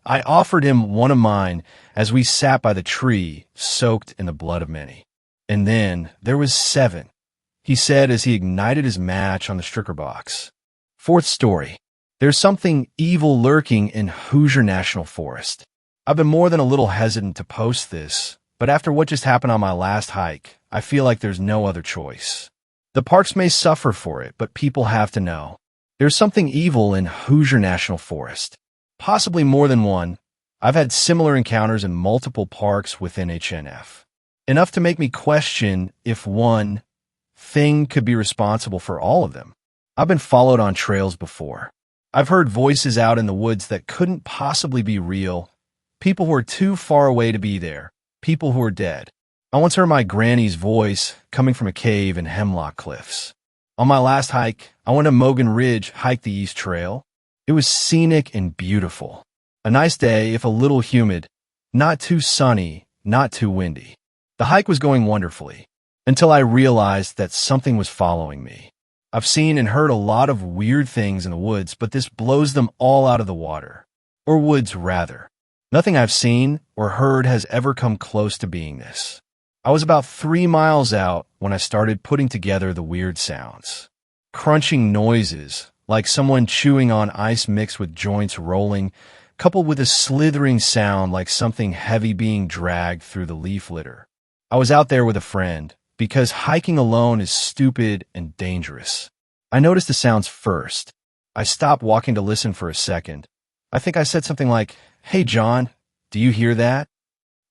I offered him one of mine as we sat by the tree, soaked in the blood of many. "And then there was 7, he said as he ignited his match on the stricker box. Fourth story. There's something evil lurking in Hoosier National Forest. I've been more than a little hesitant to post this, but after what just happened on my last hike, I feel like there's no other choice. The parks may suffer for it, but people have to know. There's something evil in Hoosier National Forest. Possibly more than one. I've had similar encounters in multiple parks within HNF. Enough to make me question if one thing could be responsible for all of them. I've been followed on trails before. I've heard voices out in the woods that couldn't possibly be real. People who are too far away to be there. People who are dead. I once heard my granny's voice coming from a cave in Hemlock Cliffs. On my last hike, I went to Mogan Ridge, hiked the East Trail. It was scenic and beautiful. A nice day, if a little humid. Not too sunny, not too windy. The hike was going wonderfully, until I realized that something was following me. I've seen and heard a lot of weird things in the woods, but this blows them all out of the water. Or woods, rather. Nothing I've seen or heard has ever come close to being this. I was about 3 miles out when I started putting together the weird sounds. Crunching noises, like someone chewing on ice mixed with joints rolling, coupled with a slithering sound like something heavy being dragged through the leaf litter. I was out there with a friend, because hiking alone is stupid and dangerous. I noticed the sounds first. I stopped walking to listen for a second. I think I said something like, "Hey, John, do you hear that?"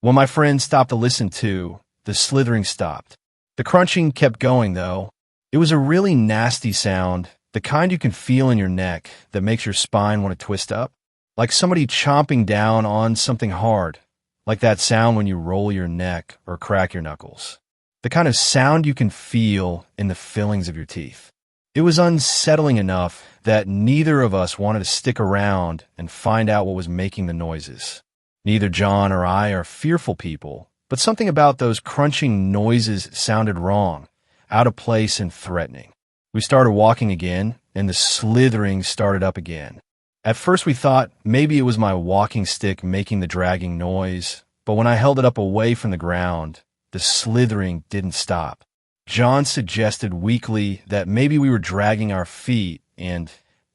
When my friend stopped to listen too, the slithering stopped. The crunching kept going, though. It was a really nasty sound, the kind you can feel in your neck that makes your spine want to twist up. Like somebody chomping down on something hard, like that sound when you roll your neck or crack your knuckles. The kind of sound you can feel in the fillings of your teeth. It was unsettling enough that neither of us wanted to stick around and find out what was making the noises. Neither John or I are fearful people, but something about those crunching noises sounded wrong, out of place and threatening. We started walking again, and the slithering started up again. At first we thought maybe it was my walking stick making the dragging noise, but when I held it up away from the ground, the slithering didn't stop. John suggested weakly that maybe we were dragging our feet, and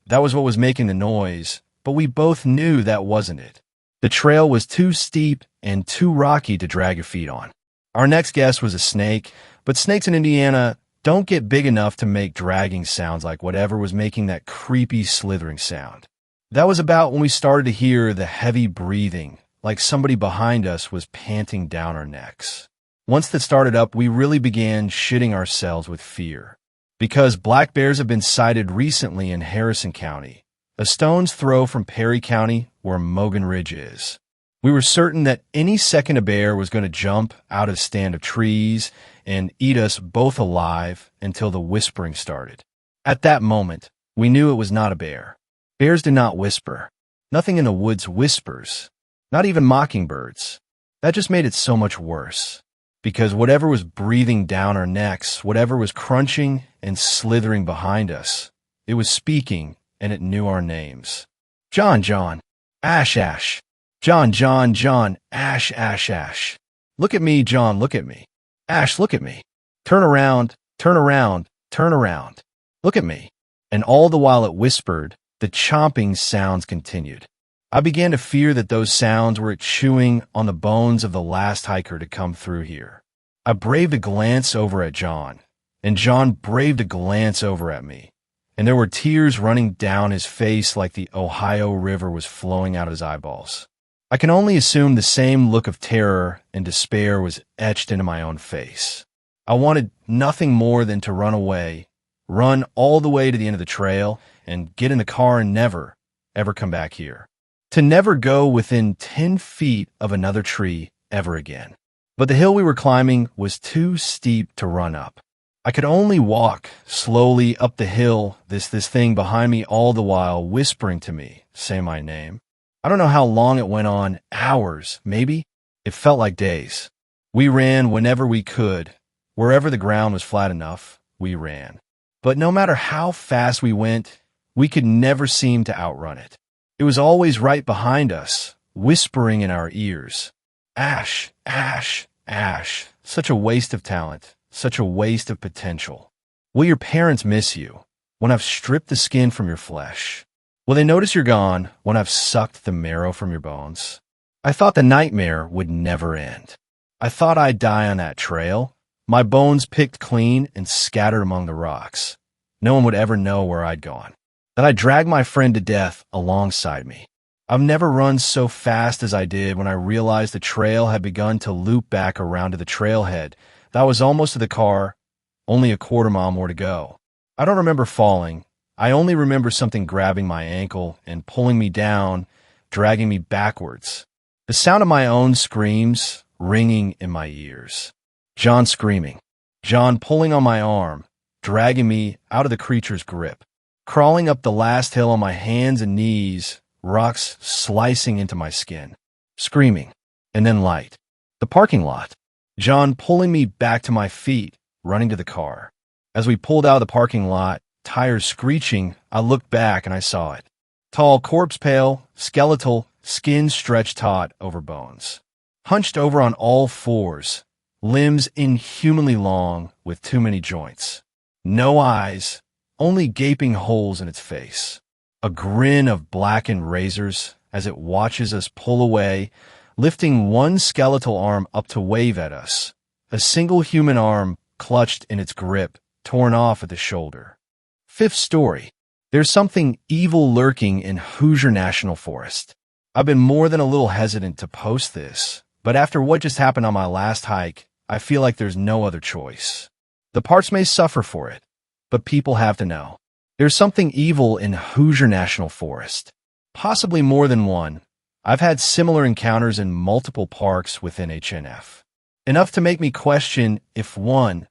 that was what was making the noise, but we both knew that wasn't it. The trail was too steep and too rocky to drag your feet on. Our next guess was a snake, but snakes in Indiana don't get big enough to make dragging sounds like whatever was making that creepy slithering sound. That was about when we started to hear the heavy breathing, like somebody behind us was panting down our necks. Once that started up, we really began shitting ourselves with fear. Because black bears have been sighted recently in Harrison County, a stone's throw from Perry County where Mogan Ridge is. We were certain that any second a bear was going to jump out of a stand of trees and eat us both alive until the whispering started. At that moment, we knew it was not a bear. Bears do not whisper. Nothing in the woods whispers. Not even mockingbirds. That just made it so much worse. Because whatever was breathing down our necks, whatever was crunching and slithering behind us, it was speaking and it knew our names. John, John. Ash, Ash. John, John, John. Ash, Ash, Ash. Look at me, John, look at me. Ash, look at me. Turn around, turn around, turn around. Look at me. And all the while it whispered, the chomping sounds continued. I began to fear that those sounds were it chewing on the bones of the last hiker to come through here. I braved a glance over at John, and John braved a glance over at me, and there were tears running down his face like the Ohio River was flowing out of his eyeballs. I can only assume the same look of terror and despair was etched into my own face. I wanted nothing more than to run away, run all the way to the end of the trail, and get in the car and never, ever come back here. To never go within 10 feet of another tree ever again. But the hill we were climbing was too steep to run up. I could only walk slowly up the hill, this thing behind me all the while whispering to me, say my name. I don't know how long it went on, hours, maybe? It felt like days. We ran whenever we could. Wherever the ground was flat enough, we ran. But no matter how fast we went, we could never seem to outrun it. It was always right behind us, whispering in our ears. Ash, Ash, Ash. Such a waste of talent, such a waste of potential. Will your parents miss you when I've stripped the skin from your flesh? Will they notice you're gone when I've sucked the marrow from your bones? I thought the nightmare would never end. I thought I'd die on that trail, my bones picked clean and scattered among the rocks. No one would ever know where I'd gone. That I'd drag my friend to death alongside me. I've never run so fast as I did when I realized the trail had begun to loop back around to the trailhead. That was almost to the car, only a quarter mile more to go. I don't remember falling. I only remember something grabbing my ankle and pulling me down, dragging me backwards. The sound of my own screams ringing in my ears. John screaming. John pulling on my arm, dragging me out of the creature's grip. Crawling up the last hill on my hands and knees, rocks slicing into my skin. Screaming, and then light. The parking lot. John pulling me back to my feet, running to the car. As we pulled out of the parking lot, tires screeching, I looked back and I saw it. Tall, corpse pale, skeletal, skin stretched taut over bones. Hunched over on all fours, limbs inhumanly long with too many joints. No eyes, only gaping holes in its face. A grin of blackened razors as it watches us pull away, lifting one skeletal arm up to wave at us. A single human arm clutched in its grip, torn off at the shoulder. Fifth story. There's something evil lurking in Hoosier National Forest. I've been more than a little hesitant to post this, but after what just happened on my last hike, I feel like there's no other choice. The parts may suffer for it, but people have to know. There's something evil in Hoosier National Forest. Possibly more than one. I've had similar encounters in multiple parks within HNF. Enough to make me question if one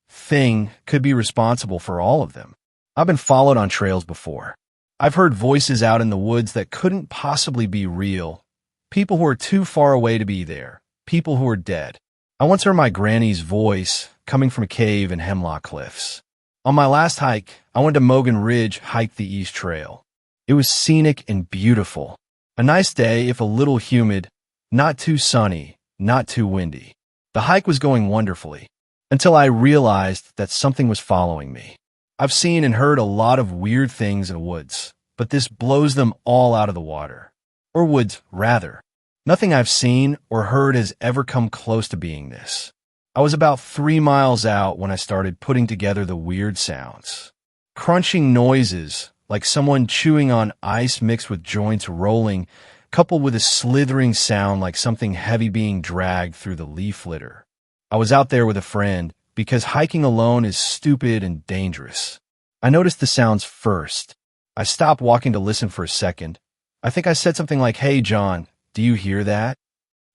thing could be responsible for all of them. I've been followed on trails before. I've heard voices out in the woods that couldn't possibly be real. People who are too far away to be there. People who are dead. I once heard my granny's voice coming from a cave in Hemlock Cliffs. On my last hike, I went to Mogan Ridge, hiked the East Trail. It was scenic and beautiful. A nice day, if a little humid, not too sunny, not too windy. The hike was going wonderfully, until I realized that something was following me. I've seen and heard a lot of weird things in woods, but this blows them all out of the water. Or woods, rather. Nothing I've seen or heard has ever come close to being this. I was about 3 miles out when I started putting together the weird sounds. Crunching noises, like someone chewing on ice mixed with joints rolling, coupled with a slithering sound like something heavy being dragged through the leaf litter. I was out there with a friend, because hiking alone is stupid and dangerous. I noticed the sounds first. I stopped walking to listen for a second. I think I said something like, "Hey, John, do you hear that?"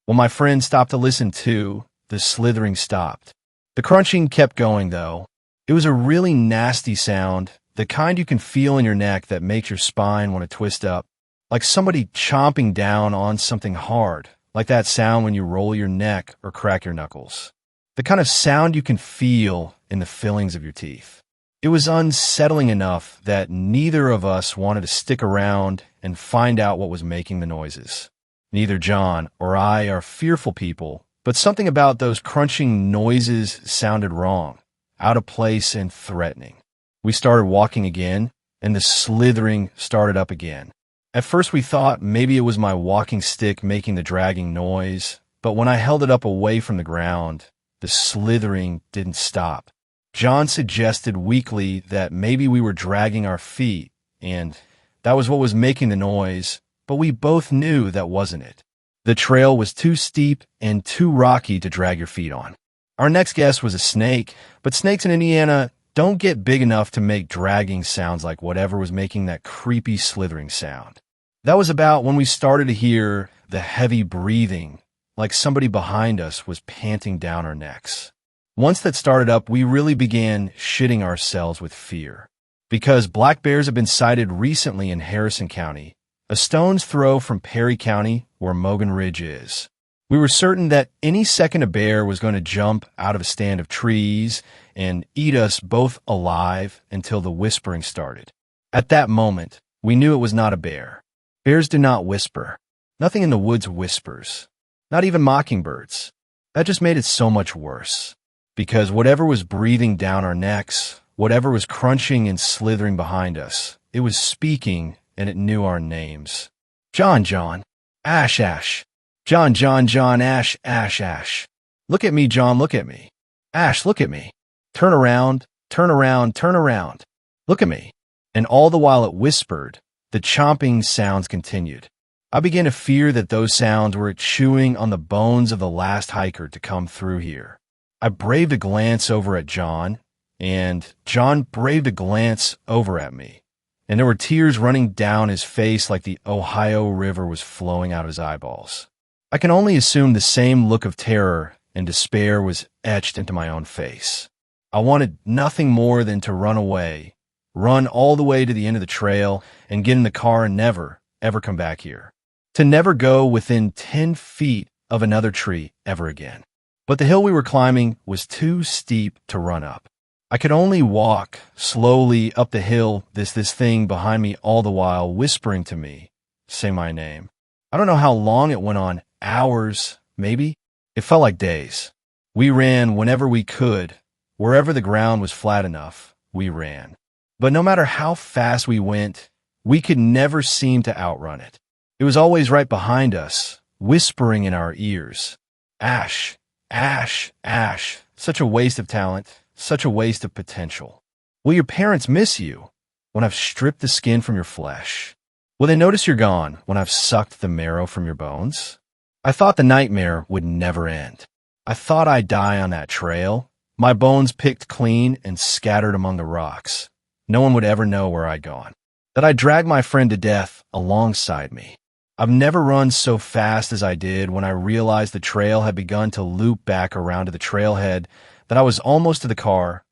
When my friend stopped to listen too, the slithering stopped. The crunching kept going, though. It was a really nasty sound, the kind you can feel in your neck that makes your spine want to twist up, like somebody chomping down on something hard, like that sound when you roll your neck or crack your knuckles. The kind of sound you can feel in the fillings of your teeth. It was unsettling enough that neither of us wanted to stick around and find out what was making the noises. Neither John or I are fearful people, but something about those crunching noises sounded wrong, out of place and threatening. We started walking again, and the slithering started up again. At first we thought maybe it was my walking stick making the dragging noise, but when I held it up away from the ground, the slithering didn't stop. John suggested weakly that maybe we were dragging our feet, and that was what was making the noise, but we both knew that wasn't it. The trail was too steep and too rocky to drag your feet on. Our next guess was a snake, but snakes in Indiana don't get big enough to make dragging sounds like whatever was making that creepy slithering sound. That was about when we started to hear the heavy breathing, like somebody behind us was panting down our necks. Once that started up, we really began shitting ourselves with fear. Because black bears have been sighted recently in Harrison County, a stone's throw from Perry County, where Mogan Ridge is. We were certain that any second a bear was going to jump out of a stand of trees and eat us both alive until the whispering started. At that moment, we knew it was not a bear. Bears do not whisper. Nothing in the woods whispers. Not even mockingbirds. That just made it so much worse. Because whatever was breathing down our necks, whatever was crunching and slithering behind us, it was speaking and it knew our names. John, John. Ash, Ash. John, John, John, Ash, Ash, Ash. Look at me, John, look at me. Ash, look at me. Turn around, turn around, turn around. Look at me. And all the while it whispered, the chomping sounds continued. I began to fear that those sounds were chewing on the bones of the last hiker to come through here. I braved a glance over at John, and John braved a glance over at me, and there were tears running down his face like the Ohio River was flowing out his eyeballs. I can only assume the same look of terror and despair was etched into my own face. I wanted nothing more than to run away, run all the way to the end of the trail, and get in the car and never, ever come back here. To never go within 10 feet of another tree ever again. But the hill we were climbing was too steep to run up. I could only walk slowly up the hill, this thing behind me all the while whispering to me, say my name. I don't know how long it went on, hours, maybe. It felt like days. We ran whenever we could. Wherever the ground was flat enough, we ran. But no matter how fast we went, we could never seem to outrun it. It was always right behind us, whispering in our ears. Ash, Ash, Ash. Such a waste of talent, such a waste of potential. Will your parents miss you when I've stripped the skin from your flesh? Will they notice you're gone when I've sucked the marrow from your bones? I thought the nightmare would never end. I thought I'd die on that trail, my bones picked clean and scattered among the rocks. No one would ever know where I'd gone. That I'd drag my friend to death alongside me. I've never run so fast as I did when I realized the trail had begun to loop back around to the trailhead, that I was almost to the car,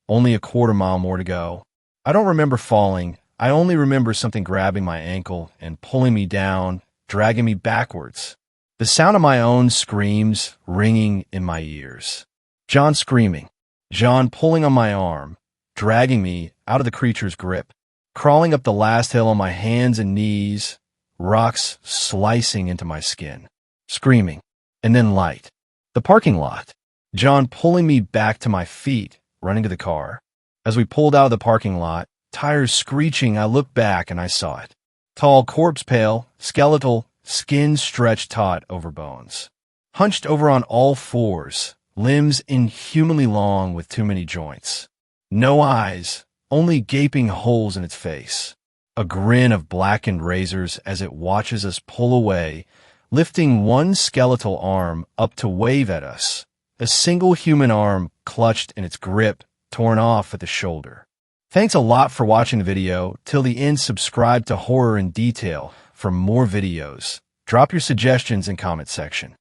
only a quarter mile more to go. I don't remember falling. I only remember something grabbing my ankle and pulling me down, dragging me backwards. The sound of my own screams ringing in my ears. John screaming. John pulling on my arm, dragging me out of the creature's grip. Crawling up the last hill on my hands and knees, rocks slicing into my skin. Screaming. And then light. The parking lot. John pulling me back to my feet, running to the car. As we pulled out of the parking lot, tires screeching, I looked back and I saw it. Tall, corpse-pale, skeletal, skin stretched taut over bones. Hunched over on all fours, limbs inhumanly long with too many joints. No eyes, only gaping holes in its face. A grin of blackened razors as it watches us pull away, lifting one skeletal arm up to wave at us. A single human arm clutched in its grip, torn off at the shoulder. Thanks a lot for watching the video. Till the end, subscribe to Horror in Detail for more videos. Drop your suggestions in comment section.